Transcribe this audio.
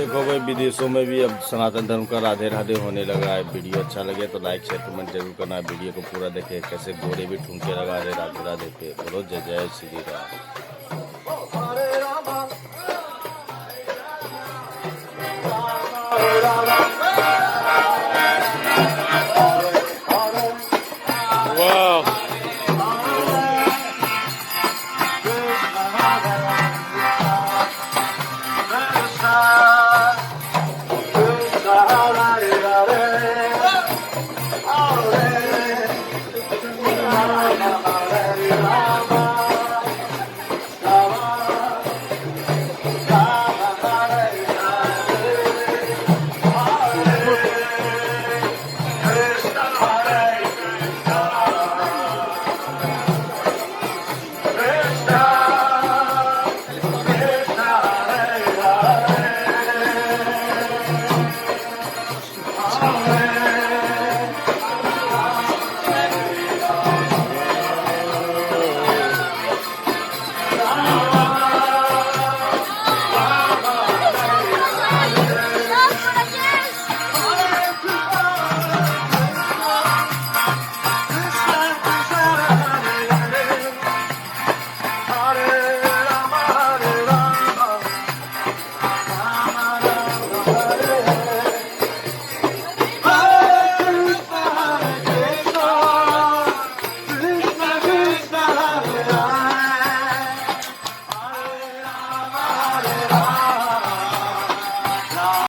देखो भाई, विदेशों में भी अब सनातन धर्म का राधे राधे होने लगा है। वीडियो अच्छा लगे तो लाइक शेयर कमेंट जरूर करना। वीडियो को पूरा देखे, कैसे गोरे भी ठुमके लगा रहे राधे राधे पे। बोलो जय जय श्री राम। वाह,